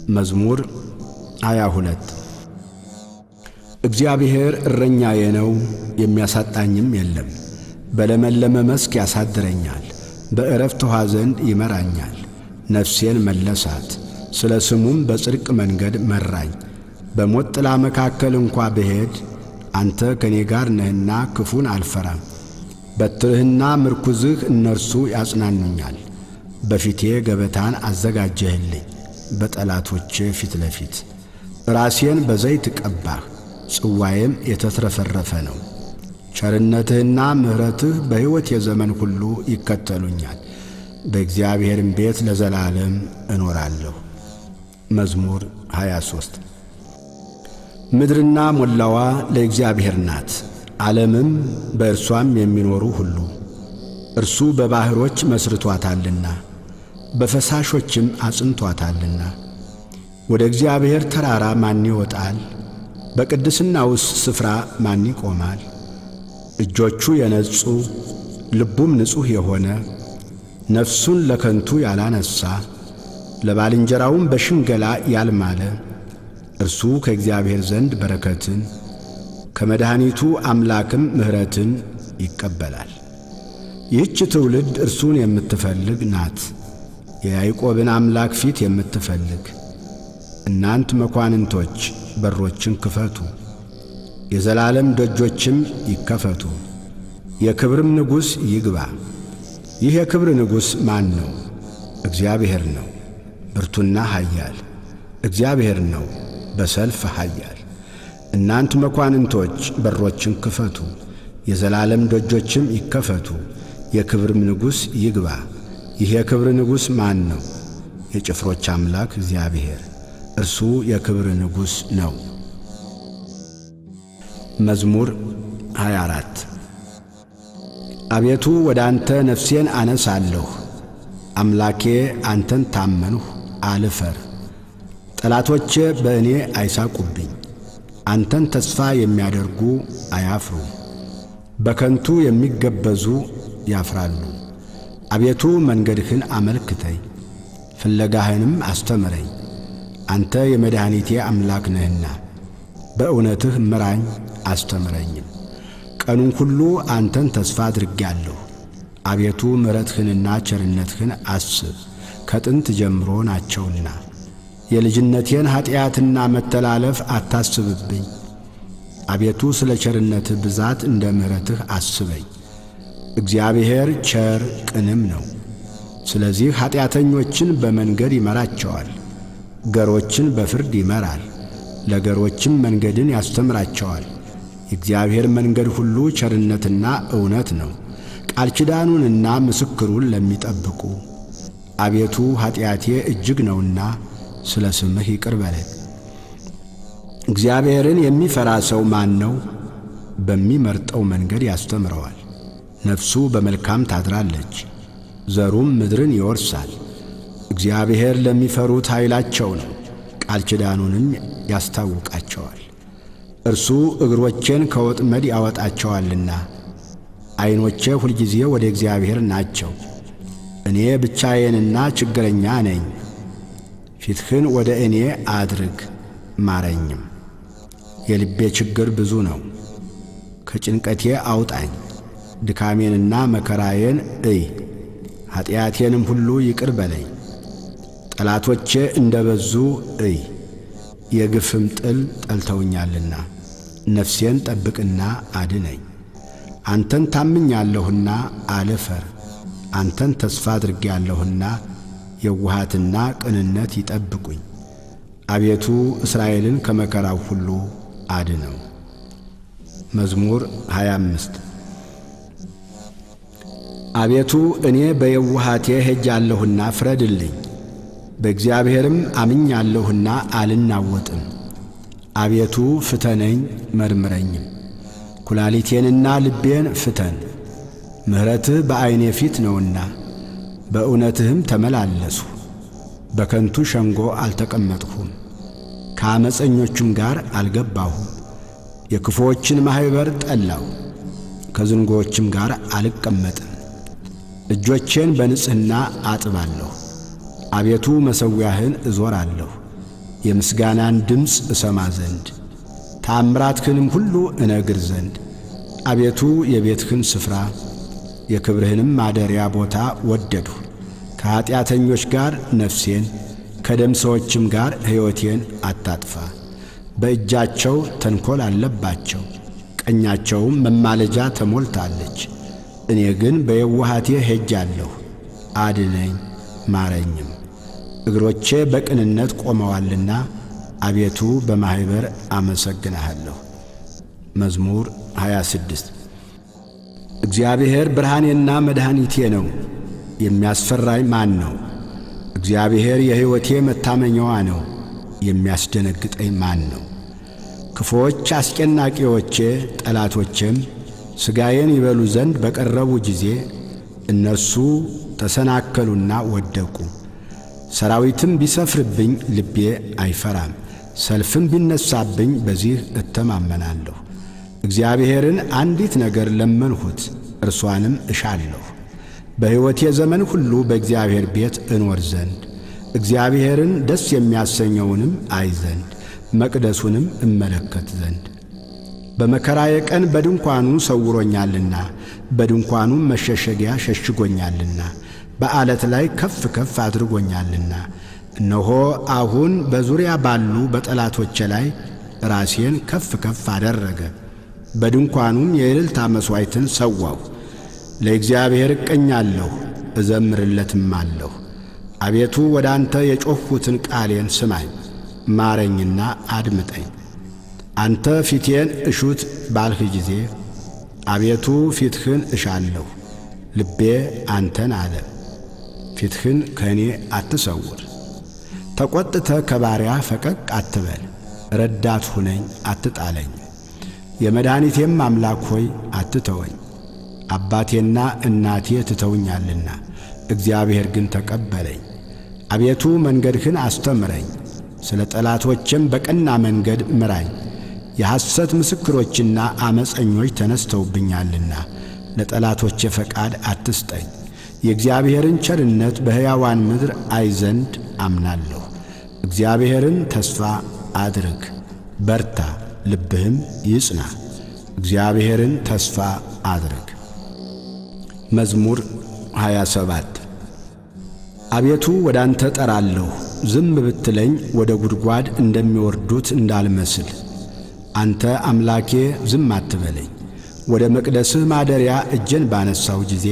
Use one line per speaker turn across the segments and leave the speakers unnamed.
መዝሙር 22 እግዚአብሔር እረኛዬ ነው፣ የሚያሳጣኝም የለም። በለመለመ መስክ ያሳድረኛል፣ በዕረፍት ውኃ ዘንድ ይመራኛል። ነፍሴን መለሳት፣ ስለ ስሙም በጽድቅ መንገድ መራኝ። በሞት ጥላ መካከል እንኳ ብሄድ አንተ ከኔ ጋር ነህና ክፉን አልፈራም። በትርህና ምርኩዝህ እነርሱ ያጽናኑኛል። በፊቴ ገበታን አዘጋጀህልኝ በጠላቶቼ ፊት ለፊት። ራሴን በዘይት ቀባህ፣ ጽዋዬም የተትረፈረፈ ነው። ቸርነትህና ምሕረትህ በሕይወቴ ዘመን ሁሉ ይከተሉኛል። በእግዚአብሔርም ቤት ለዘላለም እኖራለሁ። መዝሙር 23 ምድርና ሞላዋ ለእግዚአብሔር ናት፣ ዓለምም በእርሷም የሚኖሩ ሁሉ። እርሱ በባሕሮች መስርቶአታልና በፈሳሾችም አጽንቶአታልና። ወደ እግዚአብሔር ተራራ ማን ይወጣል? በቅድስናውስ ስፍራ ማን ይቆማል? እጆቹ የነጹ ልቡም ንጹሕ የሆነ ነፍሱን ለከንቱ ያላነሣ ለባልንጀራውም በሽንገላ ያልማለ እርሱ ከእግዚአብሔር ዘንድ በረከትን ከመድኃኒቱ አምላክም ምሕረትን ይቀበላል። ይህች ትውልድ እርሱን የምትፈልግ ናት፣ የያዕቆብን አምላክ ፊት የምትፈልግ። እናንት መኳንንቶች በሮችን ክፈቱ፣ የዘላለም ደጆችም ይከፈቱ፣ የክብርም ንጉሥ ይግባ። ይህ የክብር ንጉሥ ማን ነው? እግዚአብሔር ነው፣ ብርቱና ኃያል። እግዚአብሔር ነው፣ በሰልፍ ኃያል። እናንት መኳንንቶች በሮችን ክፈቱ፣ የዘላለም ደጆችም ይከፈቱ፣ የክብርም ንጉሥ ይግባ። ይህ የክብር ንጉሥ ማን ነው? የጭፍሮች አምላክ እግዚአብሔር፣ እርሱ የክብር ንጉሥ ነው። መዝሙር 24 አቤቱ ወደ አንተ ነፍሴን አነሳለሁ። አምላኬ አንተን ታመንሁ፣ አልፈር። ጠላቶቼ በእኔ አይሳቁብኝ። አንተን ተስፋ የሚያደርጉ አያፍሩ፣ በከንቱ የሚገበዙ ያፍራሉ። አቤቱ መንገድህን አመልክተኝ፣ ፍለጋህንም አስተምረኝ። አንተ የመድኃኒቴ አምላክ ነህና በእውነትህ ምራኝ አስተምረኝም። ቀኑን ሁሉ አንተን ተስፋ አድርጌአለሁ። አቤቱ ምሕረትህንና ቸርነትህን አስብ፣ ከጥንት ጀምሮ ናቸውና። የልጅነቴን ኀጢአትና መተላለፍ አታስብብኝ። አቤቱ ስለ ቸርነትህ ብዛት እንደ ምሕረትህ አስበኝ። እግዚአብሔር ቸር ቅንም ነው። ስለዚህ ኀጢአተኞችን በመንገድ ይመራቸዋል፣ ገሮችን በፍርድ ይመራል፣ ለገሮችም መንገድን ያስተምራቸዋል። የእግዚአብሔር መንገድ ሁሉ ቸርነትና እውነት ነው፣ ቃል ኪዳኑንና ምስክሩን ለሚጠብቁ። አቤቱ ኀጢአቴ እጅግ ነውና ስለ ስምህ ይቅር በለኝ። እግዚአብሔርን የሚፈራ ሰው ማን ነው? በሚመርጠው መንገድ ያስተምረዋል። ነፍሱ በመልካም ታድራለች፣ ዘሩም ምድርን ይወርሳል። እግዚአብሔር ለሚፈሩት ኃይላቸው ነው፣ ቃል ኪዳኑንም ያስታውቃቸዋል። እርሱ እግሮቼን ከወጥመድ ያወጣቸዋልና። ዐይኖቼ ሁልጊዜ ወደ እግዚአብሔር ናቸው። እኔ ብቻዬንና ችግረኛ ነኝ። ፊትህን ወደ እኔ አድርግ ማረኝም። የልቤ ችግር ብዙ ነው፣ ከጭንቀቴ አውጣኝ። ድካሜንና መከራዬን እይ፣ ኀጢአቴንም ሁሉ ይቅር በለኝ። ጠላቶቼ እንደ በዙ እይ፣ የግፍም ጥል ጠልተውኛልና። ነፍሴን ጠብቅና አድነኝ። አንተን ታምኛለሁና አልፈር። አንተን ተስፋ አድርጌአለሁና የውሃትና ቅንነት ይጠብቁኝ። አቤቱ እስራኤልን ከመከራው ሁሉ አድነው። መዝሙር 25 አቤቱ እኔ በየውሃቴ ሄጃለሁና ፍረድልኝ። በእግዚአብሔርም አምኛለሁና አልናወጥም። አቤቱ ፍተነኝ መርምረኝም፣ ኩላሊቴንና ልቤን ፍተን። ምሕረትህ በዐይኔ ፊት ነውና በእውነትህም ተመላለሱ። በከንቱ ሸንጎ አልተቀመጥሁም፣ ከዓመፀኞችም ጋር አልገባሁም። የክፉዎችን ማኅበር ጠላሁ፣ ከዝንጎዎችም ጋር አልቀመጥም። እጆቼን በንጽሕና አጥባለሁ። አቤቱ መሠዊያህን እዞራለሁ፣ የምስጋናን ድምፅ እሰማ ዘንድ ተአምራትህንም ሁሉ እነግር ዘንድ አቤቱ የቤትህን ስፍራ የክብርህንም ማደሪያ ቦታ ወደድሁ። ከኀጢአተኞች ጋር ነፍሴን ከደም ሰዎችም ጋር ሕይወቴን አታጥፋ። በእጃቸው ተንኰል አለባቸው፣ ቀኛቸውም መማለጃ ተሞልታለች። እኔ ግን በየዋሃቴ ሄጃለሁ፣ አድነኝ ማረኝም። እግሮቼ በቅንነት ቆመዋልና አቤቱ በማኅበር አመሰግንሃለሁ። መዝሙር 26 እግዚአብሔር ብርሃኔና መድኃኒቴ ነው፣ የሚያስፈራኝ ማን ነው? እግዚአብሔር የሕይወቴ መታመኛዋ ነው፣ የሚያስደነግጠኝ ማን ነው? ክፉዎች አስጨናቂዎቼ ጠላቶቼም ሥጋዬን ይበሉ ዘንድ በቀረቡ ጊዜ እነርሱ ተሰናከሉና ወደቁ። ሰራዊትም ቢሰፍርብኝ ልቤ አይፈራም፣ ሰልፍም ቢነሳብኝ በዚህ እተማመናለሁ። እግዚአብሔርን አንዲት ነገር ለመንሁት፣ እርሷንም እሻለሁ፣ በሕይወቴ ዘመን ሁሉ በእግዚአብሔር ቤት እኖር ዘንድ እግዚአብሔርን ደስ የሚያሰኘውንም አይ ዘንድ መቅደሱንም እመለከት ዘንድ። በመከራዬ ቀን በድንኳኑ ሰውሮኛልና በድንኳኑም መሸሸጊያ ሸሽጎኛልና በዓለት ላይ ከፍ ከፍ አድርጎኛልና። እነሆ አሁን በዙሪያ ባሉ በጠላቶቼ ላይ ራሴን ከፍ ከፍ አደረገ። በድንኳኑም የእልልታ መሥዋዕትን ሰዋሁ። ለእግዚአብሔር እቀኛለሁ እዘምርለትማለሁ። አቤቱ ወደ አንተ የጮኽሁትን ቃሌን ስማኝ፣ ማረኝና አድምጠኝ። አንተ ፊቴን እሹት ባልህ ጊዜ አቤቱ ፊትህን እሻለሁ። ልቤ አንተን አለ፣ ፊትህን ከእኔ አትሰውር። ተቈጥተ ከባሪያ ፈቀቅ አትበል፣ ረዳት ሁነኝ አትጣለኝ። የመድኃኒቴም አምላክ ሆይ አትተወኝ። አባቴና እናቴ ትተውኛልና እግዚአብሔር ግን ተቀበለኝ። አቤቱ መንገድህን አስተምረኝ፣ ስለ ጠላቶችም በቀና መንገድ ምራኝ። የሐሰት ምስክሮችና ዓመፀኞች ተነስተውብኛልና ለጠላቶቼ ፈቃድ አትስጠኝ። የእግዚአብሔርን ቸርነት በሕያዋን ምድር አይ ዘንድ አምናለሁ። እግዚአብሔርን ተስፋ አድርግ፣ በርታ፣ ልብህም ይጽና። እግዚአብሔርን ተስፋ አድርግ። መዝሙር 27 አቤቱ ወደ አንተ ጠራለሁ፣ ዝም ብትለኝ ወደ ጉድጓድ እንደሚወርዱት እንዳልመስል። አንተ አምላኬ ዝም አትበለኝ። ወደ መቅደስህ ማደሪያ እጄን ባነሳው ጊዜ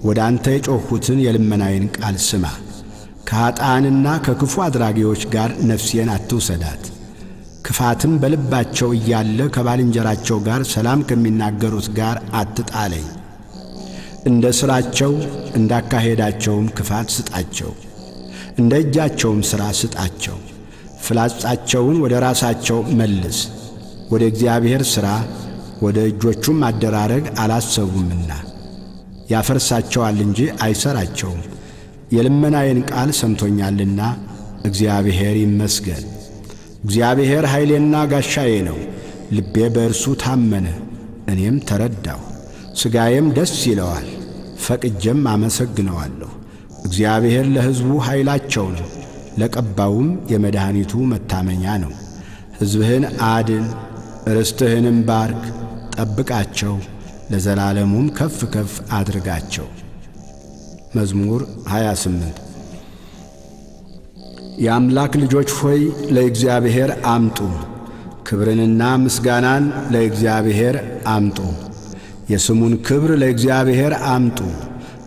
ወደ አንተ የጮኽሁትን የልመናዬን ቃል ስማ። ከኀጥኣንና ከክፉ አድራጊዎች ጋር ነፍሴን አትውሰዳት። ክፋትም በልባቸው እያለ ከባልንጀራቸው ጋር ሰላም ከሚናገሩት ጋር አትጣለኝ። እንደ ሥራቸው እንዳካሄዳቸውም ክፋት ስጣቸው፣ እንደ እጃቸውም ሥራ ስጣቸው። ፍላጻቸውን ወደ ራሳቸው መልስ፣ ወደ እግዚአብሔር ሥራ ወደ እጆቹም አደራረግ አላሰቡምና። ያፈርሳቸዋል እንጂ አይሠራቸውም። የልመናዬን ቃል ሰምቶኛልና እግዚአብሔር ይመስገን። እግዚአብሔር ኃይሌና ጋሻዬ ነው፣ ልቤ በእርሱ ታመነ። እኔም ተረዳሁ፣ ሥጋዬም ደስ ይለዋል፣ ፈቅጄም አመሰግነዋለሁ። እግዚአብሔር ለሕዝቡ ኃይላቸው ነው፣ ለቀባውም የመድኃኒቱ መታመኛ ነው። ሕዝብህን አድን፣ ርስትህንም ባርክ፣ ጠብቃቸው፣ ለዘላለሙም ከፍ ከፍ አድርጋቸው። መዝሙር 28 የአምላክ ልጆች ሆይ ለእግዚአብሔር አምጡ፣ ክብርንና ምስጋናን ለእግዚአብሔር አምጡ። የስሙን ክብር ለእግዚአብሔር አምጡ፣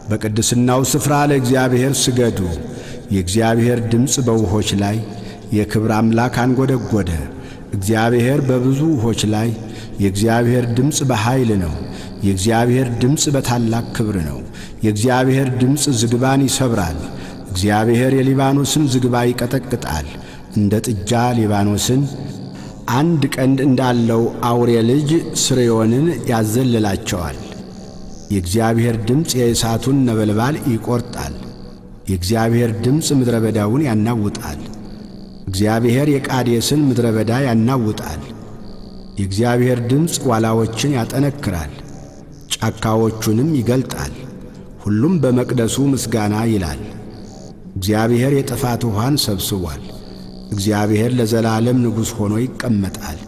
በቅድስናው ስፍራ ለእግዚአብሔር ስገዱ። የእግዚአብሔር ድምፅ በውኆች ላይ፣ የክብር አምላክ አንጐደጐደ። እግዚአብሔር በብዙ ውኆች ላይ፣ የእግዚአብሔር ድምፅ በኃይል ነው። የእግዚአብሔር ድምፅ በታላቅ ክብር ነው። የእግዚአብሔር ድምፅ ዝግባን ይሰብራል። እግዚአብሔር የሊባኖስን ዝግባ ይቀጠቅጣል። እንደ ጥጃ ሊባኖስን አንድ ቀንድ እንዳለው አውሬ ልጅ ስርዮንን ያዘልላቸዋል። የእግዚአብሔር ድምፅ የእሳቱን ነበልባል ይቈርጣል። የእግዚአብሔር ድምፅ ምድረ በዳውን ያናውጣል። እግዚአብሔር የቃዴስን ምድረ በዳ ያናውጣል። የእግዚአብሔር ድምፅ ዋላዎችን ያጠነክራል፣ ጫካዎቹንም ይገልጣል። ሁሉም በመቅደሱ ምስጋና ይላል። እግዚአብሔር የጥፋት ውኃን ሰብስቧል፣ እግዚአብሔር ለዘላለም ንጉሥ ሆኖ ይቀመጣል።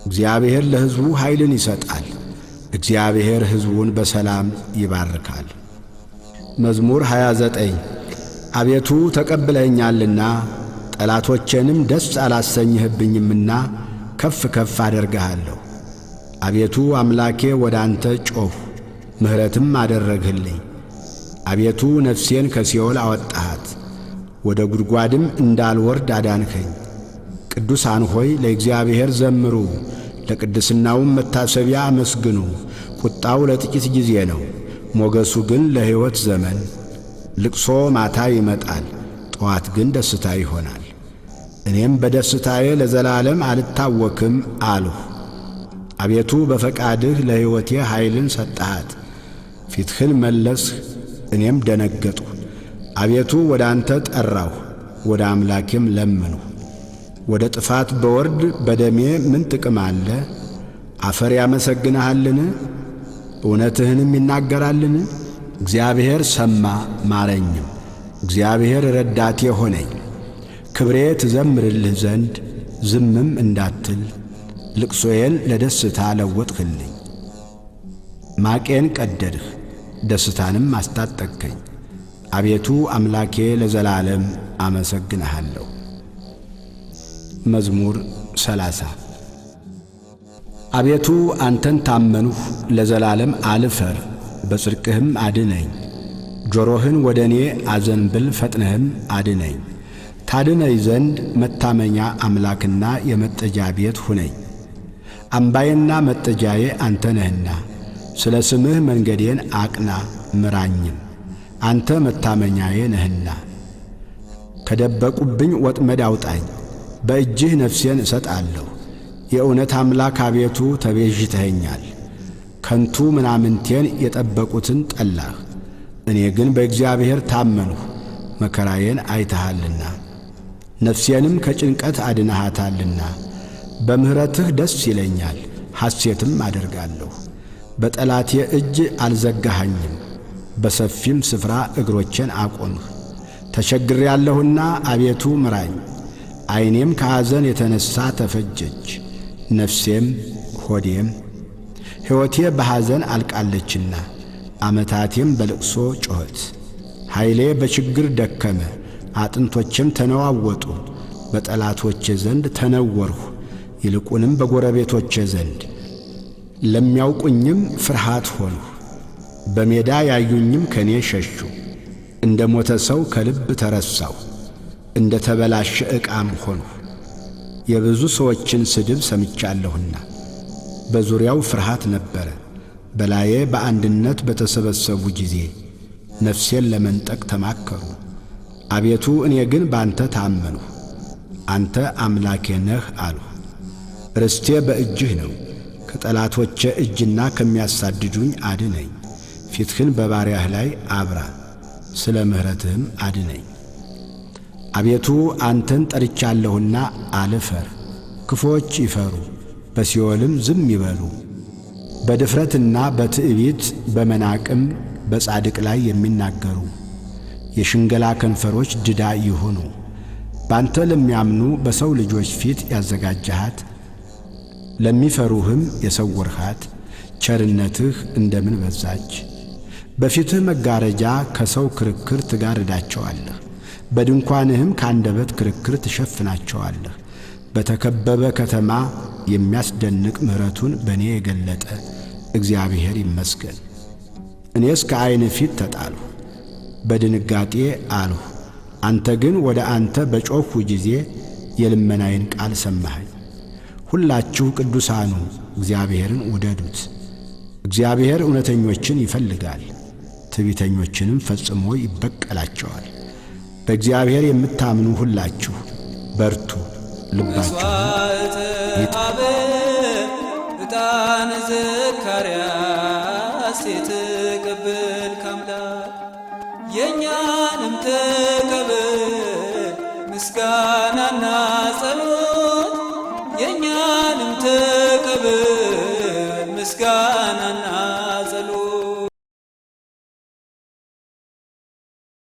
እግዚአብሔር ለሕዝቡ ኃይልን ይሰጣል። እግዚአብሔር ሕዝቡን በሰላም ይባርካል። መዝሙር 29 አቤቱ ተቀብለኸኛልና ጠላቶቼንም ደስ አላሰኝህብኝምና ከፍ ከፍ አደርግሃለሁ። አቤቱ አምላኬ ወደ አንተ ጮኽሁ፣ ምሕረትም አደረግህልኝ። አቤቱ ነፍሴን ከሲኦል አወጣሃት፣ ወደ ጉድጓድም እንዳልወርድ አዳንከኝ። ቅዱሳን ሆይ ለእግዚአብሔር ዘምሩ፣ ለቅድስናውም መታሰቢያ አመስግኑ። ቁጣው ለጥቂት ጊዜ ነው፣ ሞገሱ ግን ለሕይወት ዘመን። ልቅሶ ማታ ይመጣል፣ ጠዋት ግን ደስታ ይሆናል። እኔም በደስታዬ ለዘላለም አልታወክም አልሁ። አቤቱ በፈቃድህ ለሕይወቴ ኃይልን ሰጠሃት። ፊትህን መለስህ፣ እኔም ደነገጥሁ። አቤቱ ወደ አንተ ጠራሁ፣ ወደ አምላኬም ለመንሁ። ወደ ጥፋት በወርድ በደሜ ምን ጥቅም አለ? አፈር ያመሰግንሃልን? እውነትህንም ይናገራልን? እግዚአብሔር ሰማ ማረኝም፣ እግዚአብሔር ረዳቴ ሆነኝ። ክብሬ ትዘምርልህ ዘንድ ዝምም እንዳትል፣ ልቅሶዬን ለደስታ ለወጥህልኝ። ማቄን ቀደድህ፣ ደስታንም አስታጠቅከኝ። አቤቱ አምላኬ ለዘላለም አመሰግንሃለሁ። መዝሙር 30 አቤቱ አንተን ታመንሁ፣ ለዘላለም አልፈር፣ በጽድቅህም አድነኝ። ጆሮህን ወደ እኔ አዘንብል፣ ፈጥነህም አድነኝ። ታድነኝ ዘንድ መታመኛ አምላክና የመጠጃ ቤት ሁነኝ። አምባዬና መጠጃዬ አንተ ነህና፣ ስለ ስምህ መንገዴን አቅና ምራኝም። አንተ መታመኛዬ ነህና። ከደበቁብኝ ወጥመድ አውጣኝ፣ በእጅህ ነፍሴን እሰጣለሁ። የእውነት አምላክ አቤቱ ተቤዥተኸኛል። ከንቱ ምናምንቴን የጠበቁትን ጠላህ። እኔ ግን በእግዚአብሔር ታመንሁ፣ መከራዬን አይተሃልና ነፍሴንም ከጭንቀት አድነሃታልና። በምሕረትህ ደስ ይለኛል፣ ሐሴትም አደርጋለሁ። በጠላቴ እጅ አልዘጋኸኝም፣ በሰፊም ስፍራ እግሮቼን አቆምህ። ተቸግሬአለሁና አቤቱ ምራኝ፣ ዐይኔም ከሐዘን የተነሣ ተፈጀች፣ ነፍሴም ሆዴም። ሕይወቴ በሐዘን አልቃለችና ዓመታቴም በልቅሶ ጮኸት። ኃይሌ በችግር ደከመ፣ አጥንቶቼም ተነዋወጡ። በጠላቶቼ ዘንድ ተነወርሁ፣ ይልቁንም በጎረቤቶቼ ዘንድ። ለሚያውቁኝም ፍርሃት ሆንሁ፣ በሜዳ ያዩኝም ከኔ ሸሹ። እንደ ሞተ ሰው ከልብ ተረሳሁ፣ እንደ ተበላሸ ዕቃም ሆንሁ። የብዙ ሰዎችን ስድብ ሰምቻለሁና በዙሪያው ፍርሃት ነበረ። በላዬ በአንድነት በተሰበሰቡ ጊዜ ነፍሴን ለመንጠቅ ተማከሩ። አቤቱ እኔ ግን ባንተ ታመንሁ፣ አንተ አምላኬ ነህ አልሁ። ርስቴ በእጅህ ነው፣ ከጠላቶቼ እጅና ከሚያሳድዱኝ አድነኝ። ፊትህን በባሪያህ ላይ አብራ፣ ስለ ምሕረትህም አድነኝ። አቤቱ አንተን ጠርቻለሁና አልፈር። ክፉዎች ይፈሩ፣ በሲኦልም ዝም ይበሉ። በድፍረትና በትዕቢት በመናቅም በጻድቅ ላይ የሚናገሩ የሽንገላ ከንፈሮች ድዳ ይሁኑ። ባንተ ለሚያምኑ በሰው ልጆች ፊት ያዘጋጀሃት፣ ለሚፈሩህም የሰወርሃት ቸርነትህ እንደምን በዛች! በፊትህ መጋረጃ ከሰው ክርክር ትጋርዳቸዋለህ፣ በድንኳንህም ከአንደበት ክርክር ትሸፍናቸዋለህ። በተከበበ ከተማ የሚያስደንቅ ምሕረቱን በእኔ የገለጠ እግዚአብሔር ይመስገን። እኔስ ከዐይን ፊት ተጣልሁ፣ በድንጋጤ አልሁ። አንተ ግን ወደ አንተ በጮኽሁ ጊዜ የልመናዬን ቃል ሰማኸኝ። ሁላችሁ ቅዱሳኑ እግዚአብሔርን ውደዱት። እግዚአብሔር እውነተኞችን ይፈልጋል፣ ትዕቢተኞችንም ፈጽሞ ይበቀላቸዋል። በእግዚአብሔር የምታምኑ ሁላችሁ በርቱ፣ ልባችሁን ይጥሩ።
ዕጣን ዘካርያስ የተቀበልክ አምላክ የእኛንም ተቀበል ምስጋናና ጸሎት